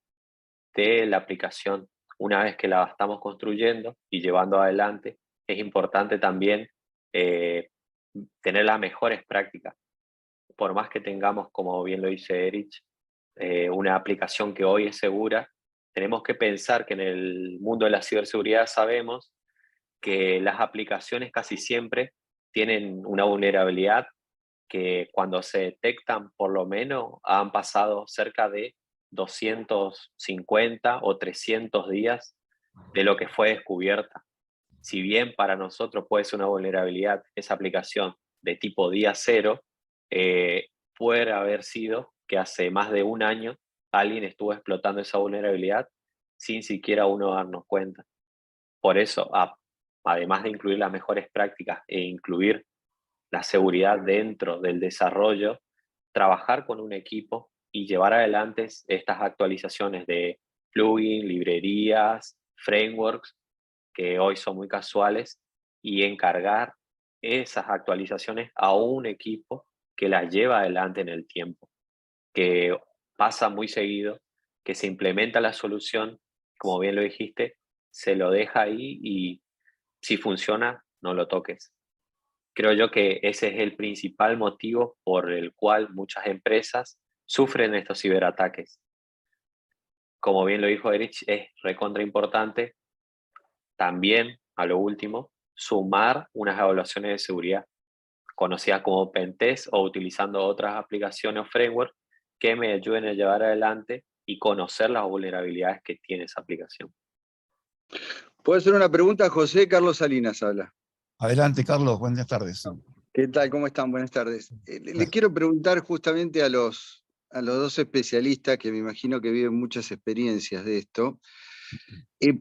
de la aplicación. Una vez que la estamos construyendo y llevando adelante, es importante también tener las mejores prácticas. Por más que tengamos, como bien lo dice Eric, una aplicación que hoy es segura, tenemos que pensar que en el mundo de la ciberseguridad sabemos que las aplicaciones casi siempre tienen una vulnerabilidad que cuando se detectan, por lo menos han pasado cerca de 250 o 300 días de lo que fue descubierta. Si bien para nosotros puede ser una vulnerabilidad esa aplicación de tipo día cero, puede haber sido que hace más de un año alguien estuvo explotando esa vulnerabilidad sin siquiera uno darnos cuenta. Por eso, además de incluir las mejores prácticas e incluir la seguridad dentro del desarrollo, trabajar con un equipo y llevar adelante estas actualizaciones de plugins, librerías, frameworks, que hoy son muy casuales, y encargar esas actualizaciones a un equipo que las lleva adelante en el tiempo, que pasa muy seguido, que se implementa la solución, como bien lo dijiste, se lo deja ahí y si funciona, no lo toques. Creo yo que ese es el principal motivo por el cual muchas empresas sufren estos ciberataques. Como bien lo dijo Erich, es recontra importante también, a lo último, sumar unas evaluaciones de seguridad, conocidas como pentest o utilizando otras aplicaciones o frameworks que me ayuden a llevar adelante y conocer las vulnerabilidades que tiene esa aplicación. ¿Puedo hacer una pregunta? José Carlos Salinas habla. Adelante, Carlos, buenas tardes. ¿Qué tal? ¿Cómo están? Buenas tardes. Le quiero preguntar justamente a los dos especialistas, que me imagino que viven muchas experiencias de esto,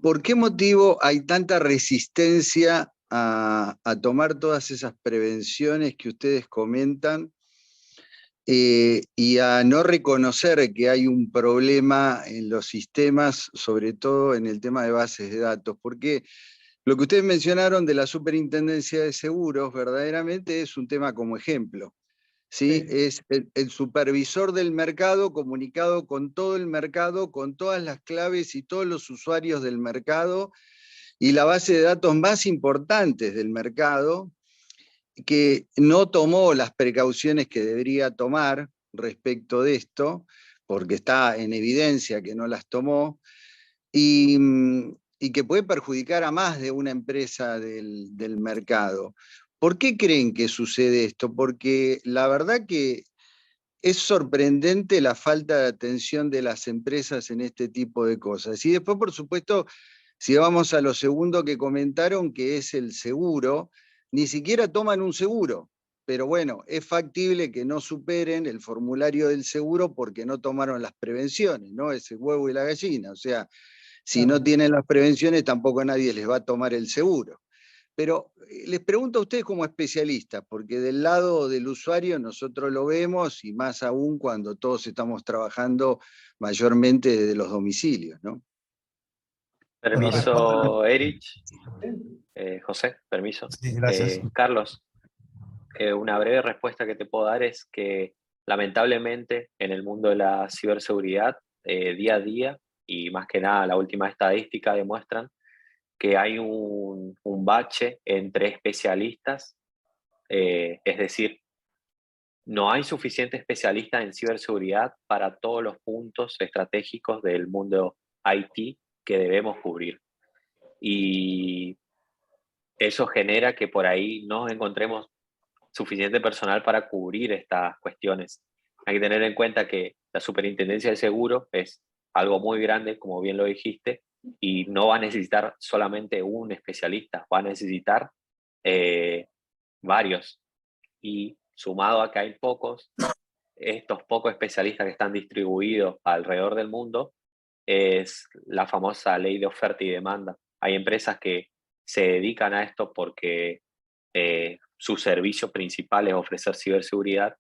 ¿por qué motivo hay tanta resistencia a tomar todas esas prevenciones que ustedes comentan y a no reconocer que hay un problema en los sistemas, sobre todo en el tema de bases de datos? Porque lo que ustedes mencionaron de la Superintendencia de Seguros verdaderamente es un tema como ejemplo. ¿sí? Sí. Es el supervisor del mercado comunicado con todo el mercado, con todas las claves y todos los usuarios del mercado, y la base de datos más importantes del mercado, que no tomó las precauciones que debería tomar respecto de esto, porque está en evidencia que no las tomó, y que puede perjudicar a más de una empresa del mercado. ¿Por qué creen que sucede esto? Porque la verdad que es sorprendente la falta de atención de las empresas en este tipo de cosas. Y después, por supuesto, si vamos a lo segundo que comentaron, que es el seguro, ni siquiera toman un seguro. Pero bueno, es factible que no superen el formulario del seguro porque no tomaron las prevenciones, ¿no? Es el huevo y la gallina. O sea, si no tienen las prevenciones, tampoco nadie les va a tomar el seguro. Pero les pregunto a ustedes como especialistas, porque del lado del usuario nosotros lo vemos, y más aún cuando todos estamos trabajando mayormente desde los domicilios, ¿no? Permiso, Erich. José, permiso. Sí, gracias. Carlos, una breve respuesta que te puedo dar es que lamentablemente en el mundo de la ciberseguridad, día a día, y más que nada la última estadística demuestran que hay un bache entre especialistas, es decir, no hay suficientes especialistas en ciberseguridad para todos los puntos estratégicos del mundo IT que debemos cubrir. Y eso genera que por ahí no encontremos suficiente personal para cubrir estas cuestiones. Hay que tener en cuenta que la Superintendencia del Seguro es algo muy grande, como bien lo dijiste, y no va a necesitar solamente un especialista, va a necesitar varios. Y sumado a que hay estos pocos especialistas que están distribuidos alrededor del mundo, es la famosa ley de oferta y demanda. Hay empresas que se dedican a esto porque su servicio principal es ofrecer ciberseguridad.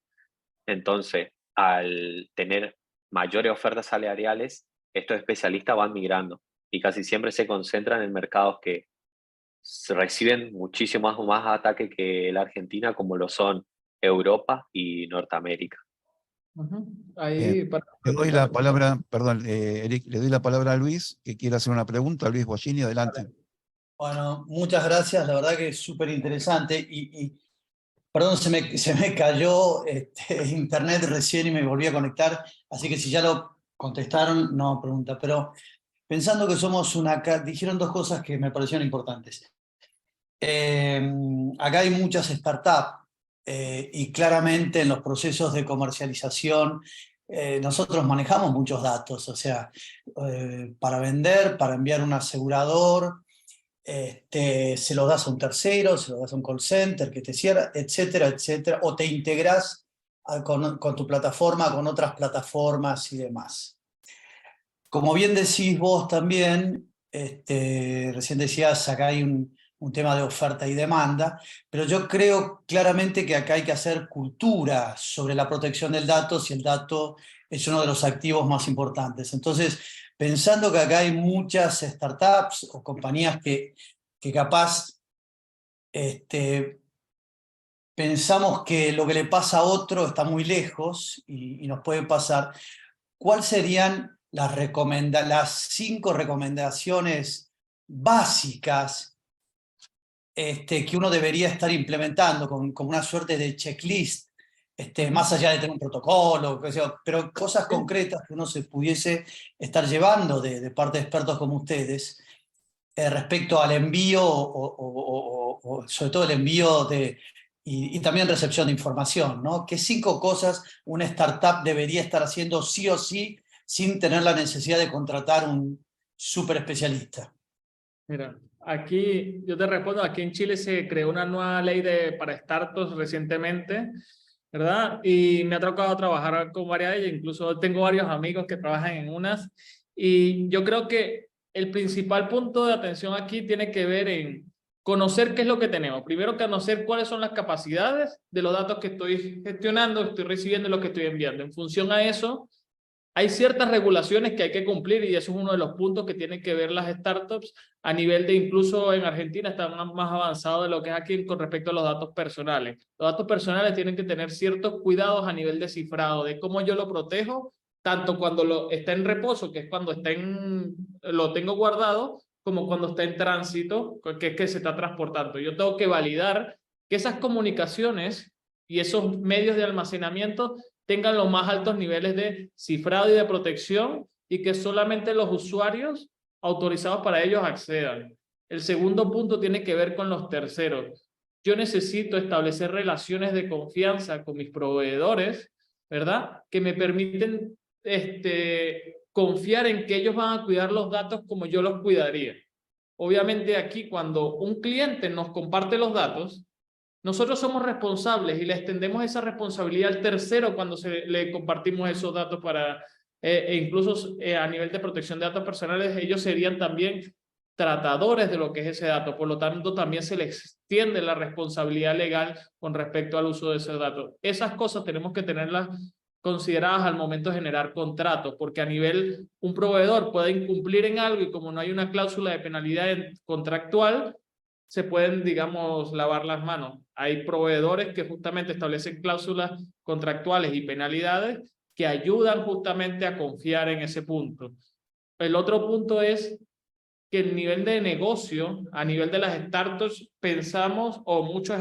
Entonces, al tener mayores ofertas salariales, estos especialistas van migrando y casi siempre se concentran en mercados que reciben muchísimo más ataque que la Argentina, como lo son Europa y Norteamérica. Ahí para Le doy la palabra, perdón, Eric, le doy la palabra a Luis, que quiere hacer una pregunta. Luis Bollini, adelante. Bueno, muchas gracias, la verdad que es súper interesante y perdón, se me cayó internet recién y me volví a conectar, así que si ya lo contestaron, no pregunta, pero pensando que somos dijeron dos cosas que me parecieron importantes. Acá hay muchas startups y claramente en los procesos de comercialización nosotros manejamos muchos datos, o sea, para vender, para enviar un asegurador, se lo das a un tercero, se lo das a un call center que te cierra, etcétera, etcétera, o te integras con tu plataforma, con otras plataformas y demás. Como bien decís vos también, recién decías, acá hay un tema de oferta y demanda, pero yo creo claramente que acá hay que hacer cultura sobre la protección del dato si el dato es uno de los activos más importantes. Entonces, pensando que acá hay muchas startups o compañías que capaz pensamos que lo que le pasa a otro está muy lejos y nos puede pasar, ¿cuáles serían las 5 recomendaciones básicas que uno debería estar implementando con una suerte de checklist, más allá de tener un protocolo, pero cosas concretas que uno se pudiese estar llevando de parte de expertos como ustedes respecto al envío o sobre todo el envío y también recepción de información, ¿no? ¿Qué 5 cosas una startup debería estar haciendo sí o sí sin tener la necesidad de contratar un súper especialista? Mira, aquí yo te respondo, aquí en Chile se creó una nueva ley para startups recientemente, ¿verdad? Y me ha tocado trabajar con varias de ellas, incluso tengo varios amigos que trabajan en unas, y yo creo que el principal punto de atención aquí tiene que ver en conocer qué es lo que tenemos. Primero, conocer cuáles son las capacidades de los datos que estoy gestionando, estoy recibiendo y lo que estoy enviando. En función a eso, hay ciertas regulaciones que hay que cumplir y eso es uno de los puntos que tienen que ver las startups a nivel de, incluso en Argentina están más avanzados de lo que es aquí con respecto a los datos personales. Los datos personales tienen que tener ciertos cuidados a nivel de cifrado, de cómo yo lo protejo, tanto cuando está en reposo, que es cuando lo tengo guardado, como cuando está en tránsito, que es que se está transportando. Yo tengo que validar que esas comunicaciones y esos medios de almacenamiento tengan los más altos niveles de cifrado y de protección y que solamente los usuarios autorizados para ellos accedan. El segundo punto tiene que ver con los terceros. Yo necesito establecer relaciones de confianza con mis proveedores, ¿verdad? Que me permiten confiar en que ellos van a cuidar los datos como yo los cuidaría. Obviamente aquí cuando un cliente nos comparte los datos, nosotros somos responsables y le extendemos esa responsabilidad al tercero cuando le compartimos esos datos incluso a nivel de protección de datos personales, ellos serían también tratadores de lo que es ese dato. Por lo tanto, también se les extiende la responsabilidad legal con respecto al uso de esos datos. Esas cosas tenemos que tenerlas consideradas al momento de generar contratos, porque a nivel, un proveedor puede incumplir en algo y como no hay una cláusula de penalidad contractual, se pueden, digamos, lavar las manos. Hay proveedores que justamente establecen cláusulas contractuales y penalidades que ayudan justamente a confiar en ese punto. El otro punto es que el nivel de negocio, a nivel de las startups, pensamos, o muchos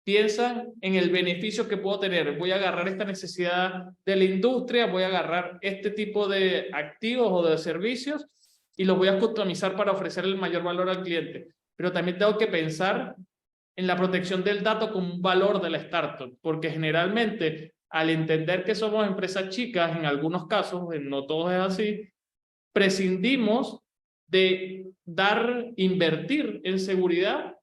piensan en el beneficio que puedo tener. Voy a agarrar esta necesidad de la industria, voy a agarrar este tipo de activos o de servicios y los voy a customizar para ofrecer el mayor valor al cliente. Pero también tengo que pensar en la protección del dato como un valor de la startup, porque generalmente al entender que somos empresas chicas, en algunos casos, no todos es así, prescindimos de invertir en seguridad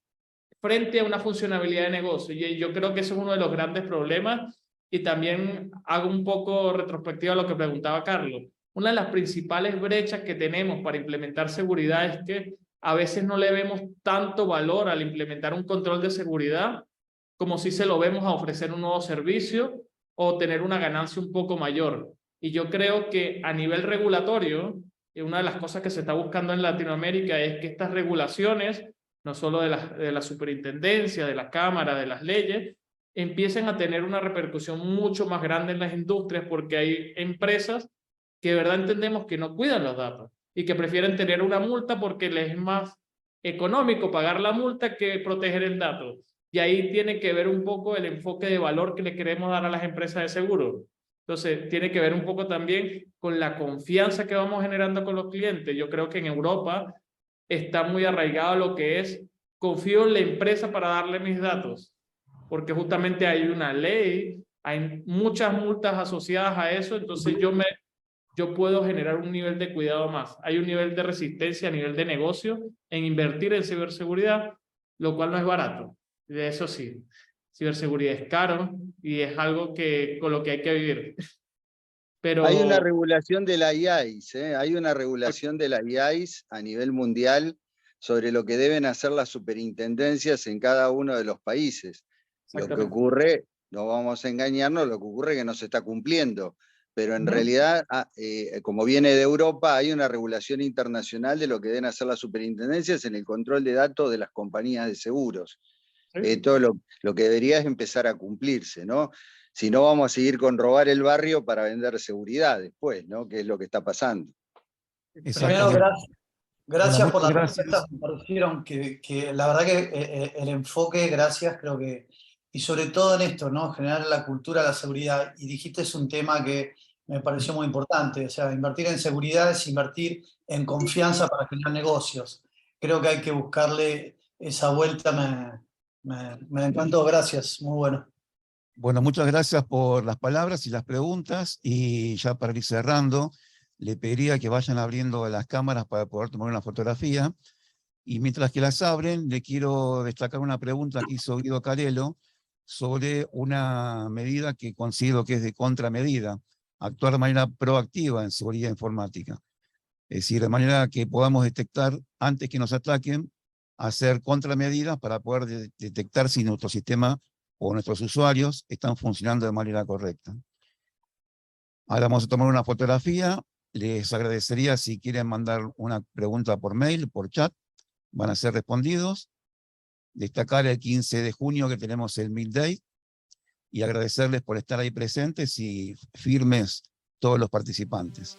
frente a una funcionalidad de negocio. Y yo creo que eso es uno de los grandes problemas y también hago un poco retrospectiva a lo que preguntaba Carlos. Una de las principales brechas que tenemos para implementar seguridad es que a veces no le vemos tanto valor al implementar un control de seguridad como si se lo vemos a ofrecer un nuevo servicio o tener una ganancia un poco mayor. Y yo creo que a nivel regulatorio, una de las cosas que se está buscando en Latinoamérica es que estas regulaciones, no solo de la superintendencia, de la Cámara, de las leyes, empiecen a tener una repercusión mucho más grande en las industrias porque hay empresas que de verdad entendemos que no cuidan los datos y que prefieren tener una multa porque les es más económico pagar la multa que proteger el dato. Y ahí tiene que ver un poco el enfoque de valor que le queremos dar a las empresas de seguro. Entonces, tiene que ver un poco también con la confianza que vamos generando con los clientes. Yo creo que en Europa está muy arraigado lo que es, confío en la empresa para darle mis datos, porque justamente hay una ley, hay muchas multas asociadas a eso, entonces yo puedo generar un nivel de cuidado más. Hay un nivel de resistencia a nivel de negocio en invertir en ciberseguridad, lo cual no es barato. De eso sí, ciberseguridad es caro y es algo con lo que hay que vivir. Pero hay una regulación de la IAIS, hay una regulación de la IAIS a nivel mundial sobre lo que deben hacer las superintendencias en cada uno de los países. Lo que ocurre, no vamos a engañarnos, lo que ocurre es que no se está cumpliendo. Pero en realidad, como viene de Europa, hay una regulación internacional de lo que deben hacer las superintendencias en el control de datos de las compañías de seguros. Todo lo que debería es empezar a cumplirse, ¿no? Si no, vamos a seguir con robar el barrio para vender seguridad después, ¿no? Que es lo que está pasando. Primero, gracias por las respuestas. Me parecieron que la verdad que el enfoque, gracias, creo que, y sobre todo en esto, ¿no? Generar la cultura de la seguridad. Y dijiste, es un tema que me pareció muy importante. O sea, invertir en seguridad es invertir en confianza para generar negocios. Creo que hay que buscarle esa vuelta. Me encantó, gracias, muy bueno. Bueno, muchas gracias por las palabras y las preguntas, y ya para ir cerrando, le pediría que vayan abriendo las cámaras para poder tomar una fotografía, y mientras que las abren, le quiero destacar una pregunta que hizo Guido Carello sobre una medida que considero que es de contramedida, actuar de manera proactiva en seguridad informática. Es decir, de manera que podamos detectar antes que nos ataquen, hacer contramedidas para poder detectar si nuestro sistema o nuestros usuarios están funcionando de manera correcta. Ahora vamos a tomar una fotografía. Les agradecería si quieren mandar una pregunta por mail, por chat. Van a ser respondidos. Destacar el 15 de junio que tenemos el Meet Day y agradecerles por estar ahí presentes y firmes todos los participantes.